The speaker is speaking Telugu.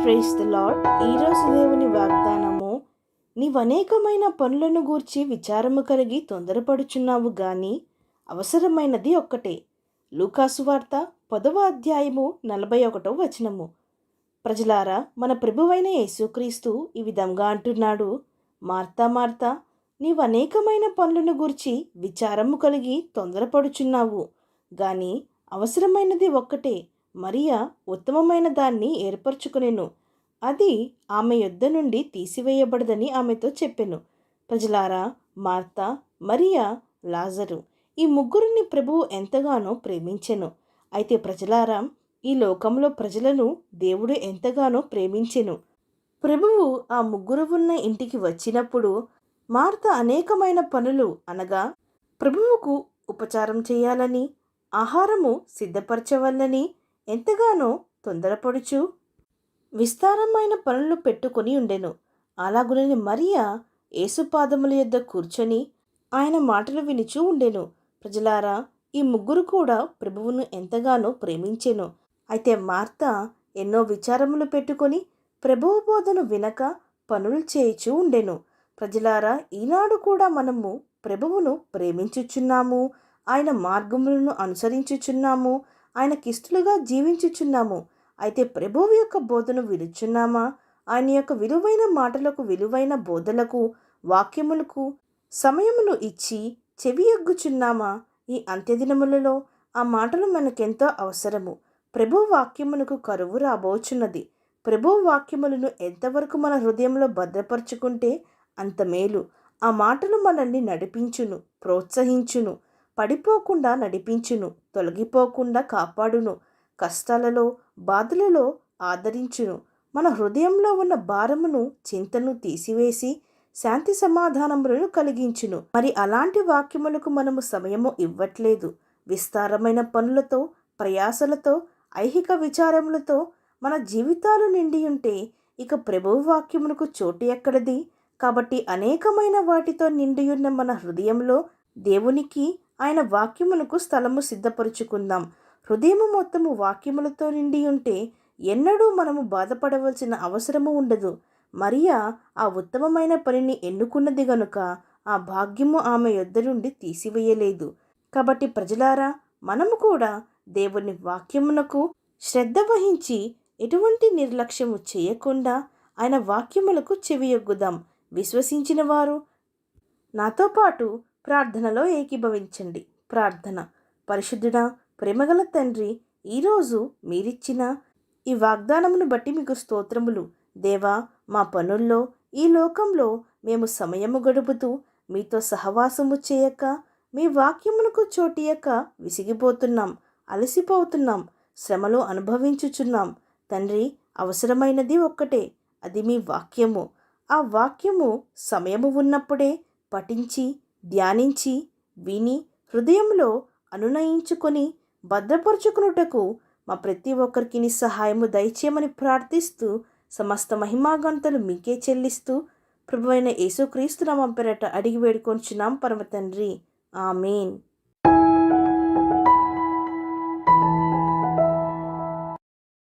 Praise the lord. ఈరోజు దేవుని వాగ్దానము, నీవనేకమైన పనులను గూర్చి విచారము కలిగి తొందరపడుచున్నావు గాని అవసరమైనది ఒక్కటే. లూకాసు వార్త 10వ అధ్యాయము 41వ వచనము. ప్రజలారా, మన ప్రభువైన యేసుక్రీస్తు ఈ విధంగా అంటున్నాడు, మార్తా మార్తా, నీవనేకమైన పనులను గూర్చి విచారము కలిగి తొందరపడుచున్నావు గాని అవసరమైనది ఒక్కటే. మరియా ఉత్తమమైన దాన్ని ఏర్పరచుకొనెను, అది ఆమె యొద్ద నుండి తీసివేయబడదని ఆమెతో చెప్పెను. ప్రజలారా, మార్తా, మరియా, లాజరు ఈ ముగ్గురిని ప్రభువు ఎంతగానో ప్రేమించెను. అయితే ప్రజలారా, ఈ లోకంలో ప్రజలను దేవుడు ఎంతగానో ప్రేమించెను. ప్రభువు ఆ ముగ్గురు ఉన్న ఇంటికి వచ్చినప్పుడు మార్త అనేకమైన పనులు అనగా ప్రభువుకు ఉపచారం చేయాలని, ఆహారము సిద్ధపరచవలని ఎంతగానో తొందరపడుచు విస్తారమైన పనులు పెట్టుకొని ఉండెను. అలాగునని మరియా యేసుపాదముల యొద్ద కూర్చొని ఆయన మాటలు వినుచూ ఉండెను. ప్రజలారా, ఈ ముగ్గురు కూడా ప్రభువును ఎంతగానో ప్రేమించెను. అయితే మార్త ఎన్నో విచారములు పెట్టుకొని ప్రభువు బోధను వినక పనులు చేయుచూ ఉండెను. ప్రజలారా, ఈనాడు కూడా మనము ప్రభువును ప్రేమించుచున్నాము, ఆయన మార్గములను అనుసరించుచున్నాము, ఆయనకిష్టలుగా జీవించుచున్నాము. అయితే ప్రభువు యొక్క బోధను వినుచున్నామా? ఆయన యొక్క విలువైన మాటలకు, విలువైన బోధలకు, వాక్యములకు సమయమును ఇచ్చి చెవియొగ్గుచున్నామా? ఈ అంత్యదినములలో ఆ మాటలు మనకెంతో అవసరము. ప్రభు వాక్యమునకు కరువు రాబోచున్నది. ప్రభు వాక్యములను ఎంతవరకు మన హృదయంలో భద్రపరుచుకుంటే అంత మేలు. ఆ మాటలు మనల్ని నడిపించును, ప్రోత్సహించును, పడిపోకుండా నడిపించును, తొలగిపోకుండా కాపాడును, కష్టాలలో బాధలలో ఆదరించును, మన హృదయంలో ఉన్న భారమును చింతను తీసివేసి శాంతి సమాధానములను కలిగించును. మరి అలాంటి వాక్యములకు మనము సమయము ఇవ్వట్లేదు. విస్తారమైన పనులతో, ప్రయాసలతో, ఐహిక విచారములతో మన జీవితాలు నిండి ఉంటే ఇక ప్రభువు వాక్యమునకు చోటు ఎక్కడది? కాబట్టి అనేకమైన వాటితో నిండియున్న మన హృదయంలో దేవునికి, ఆయన వాక్యమునకు స్థలము సిద్ధపరుచుకుందాం. హృదయము మొత్తము వాక్యములతో నిండి ఉంటే ఎన్నడూ మనము బాధపడవలసిన అవసరము ఉండదు. మరియా ఆ ఉత్తమమైన పనిని ఎన్నుకున్నది గనుక ఆ భాగ్యము ఆమె యొద్ద నుండి తీసివేయలేదు. కాబట్టి ప్రజలారా, మనము కూడా దేవుని వాక్యమునకు శ్రద్ధ వహించి ఎటువంటి నిర్లక్ష్యము చేయకుండా ఆయన వాక్యములకు చెవియొగ్గుదాం. విశ్వసించిన వారు నాతో పాటు ప్రార్థనలో ఏకీభవించండి. ప్రార్థన. పరిశుద్ధుడా, ప్రేమగల తండ్రి, ఈరోజు మీరిచ్చిన ఈ వాగ్దానమును బట్టి మీకు స్తోత్రములు. దేవా, మా పనుల్లో, ఈ లోకంలో మేము సమయము గడుపుతూ మీతో సహవాసము చేయక, మీ వాక్యమునకు చోటియక విసిగిపోతున్నాం, అలసిపోతున్నాం, శ్రమలు అనుభవించుచున్నాం. తండ్రి, అవసరమైనది ఒక్కటే, అది మీ వాక్యము. ఆ వాక్యము సమయము ఉన్నప్పుడే పఠించి, ధ్యానించి, విని, హృదయంలో అనునయించుకొని భద్రపరుచుకున్నటకు మా ప్రతి ఒక్కరికి నీ సహాయము దయచేయమని ప్రార్థిస్తూ, సమస్త మహిమాగంతలు మీకే చెల్లిస్తూ, ప్రభువైన యేసుక్రీస్తు నామం పేరట అడిగి వేడుకొంచున్నాం పరమ తండ్రి. ఆమేన్.